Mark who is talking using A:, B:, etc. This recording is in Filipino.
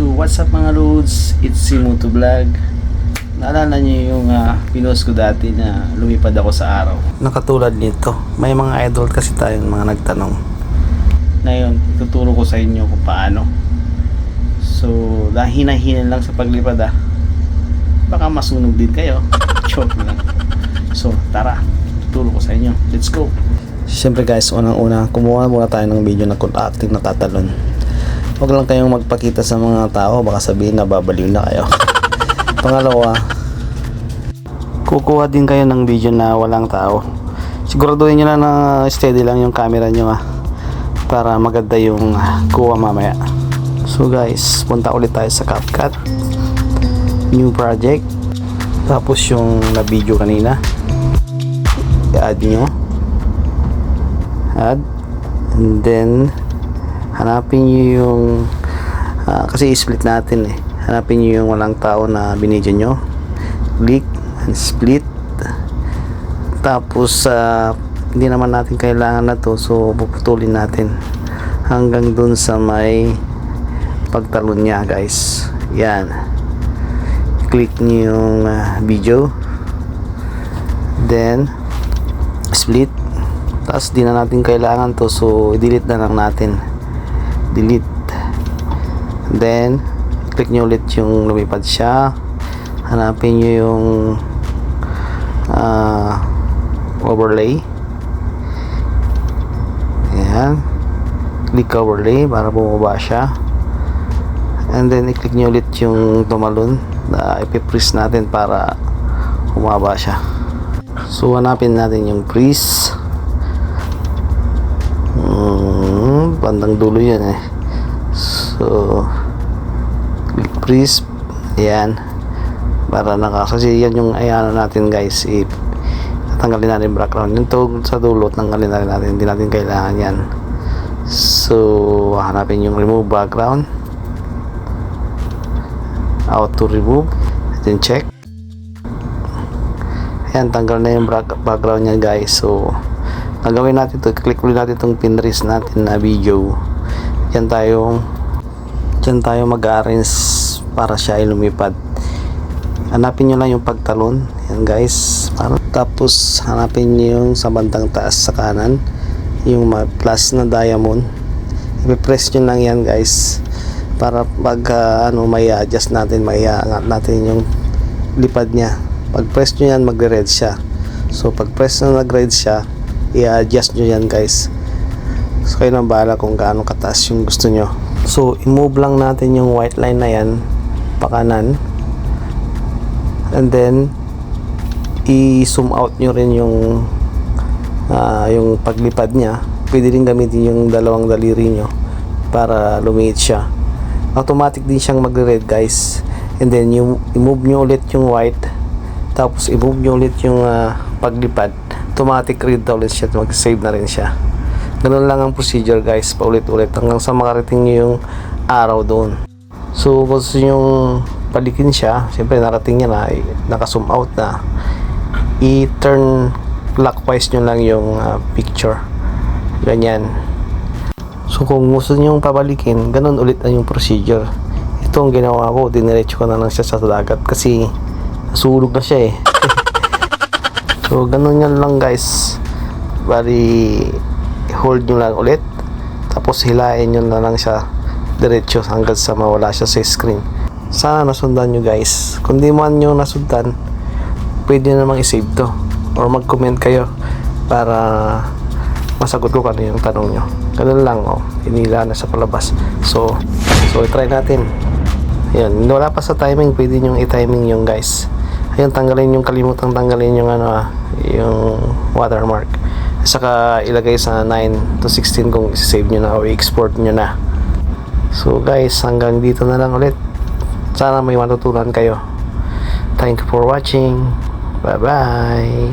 A: So what's up mga loads, it's si Moto Vlog. Naalala niyo yung pinost ko dati na lumipad ako sa araw. Nakatulad nito, may mga idol kasi tayong mga nagtanong. Ngayon, tuturo ko sa inyo kung paano. So dahil hinahinan lang sa paglipad baka masunog din kayo. Joke lang. So tara, tuturo ko sa inyo. Let's go. Siyempre guys, unang-una kumuha muna tayo ng video na kung acting na tatalon. Huwag lang kayong magpakita sa mga tao, baka sabihin na babaliw na kayo. Pangalawa, kukuha din kayo ng video na walang tao. Siguraduhin nyo na steady lang yung camera nyo para maganda yung kuha mamaya. So guys, punta ulit tayo sa CapCut, new project, tapos yung na video kanina i-add nyo, add, and then hanapin nyo yung kasi i-split natin hanapin nyo yung walang tao na binidyo nyo, click and split. Tapos hindi naman natin kailangan na to, so puputulin natin hanggang dun sa may pagtalon nya guys. Yan, click nyo yung video, then split. Tapos di na natin kailangan to, so i-delete na lang natin, delete. Then click nyo ulit yung lumipad siya, hanapin nyo yung overlay. Ayan, click overlay para bumaba siya, and then i-click nyo ulit yung tumalon na ipipress natin para humaba siya. So hanapin natin yung press, bandang dulo yan so click press, ayan, para kasi yan yung ayano natin guys, tatanggalin natin yung background, yung sa dulo tanggalin natin, hindi natin kailangan yan. So hanapin yung remove background, auto remove, then check. Ayan, tanggal na yung background niya guys. So gagawin natin to, click ulit natin itong pinrest natin na video. Diyan tayo mag-arrange para siya ay lumipad. Hanapin nyo lang yung pagtalon, yan guys. Tapos hanapin nyo yung sa bandang taas sa kanan, yung plus na diamond, i-press nyo lang yan guys, para pag may adjust natin, may angat natin yung lipad nya. Pag press nyo yan, magre-red siya. So pag press na nag-red siya, i-adjust nyo yan guys. So kayo nang bahala kung gaano kataas yung gusto nyo. So i-move lang natin yung white line na yan pakanan, and then i-zoom out nyo rin yung paglipad nya. Pwede rin gamitin yung dalawang daliri nyo para lumiit siya. Automatic din siyang magre-red guys, and then i-move nyo ulit yung white, tapos i-move nyo ulit yung paglipad, automatic read ulit siya, mag-save na rin siya. Ganun lang ang procedure guys, paulit-ulit hanggang sa makarating nyo yung araw doon. So kung gusto nyo palikin siya, siyempre narating niya na, naka-zoom out na, i-turn clockwise nyo lang yung picture, ganyan. So kung gusto nyo pabalikin, ganun ulit ang yung procedure. Ito ang ginawa ko, diniretso ko na lang siya sa dagat kasi nasulog na siya So ganun yan lang guys, bali hold nyo lang ulit, tapos hilain nyo na lang siya diretso hanggang sa mawala siya sa screen. Sana nasundan nyo guys. Kung di man nyo nasundan, pwede namang i-save to or mag-comment kayo para masagot ko kung ano yung tanong nyo. Ganun lang, hinila na sa palabas. So try natin. Ayan, wala pa sa timing, pwede nyo i-timing yung guys. Ayun, kalimutang tanggalin yung yung watermark, saka ilagay sa 9 to 16 kung i-save nyo na o i-export nyo na. So guys, hanggang dito na lang ulit. Sana may matutunan kayo. Thank you for watching. Bye bye.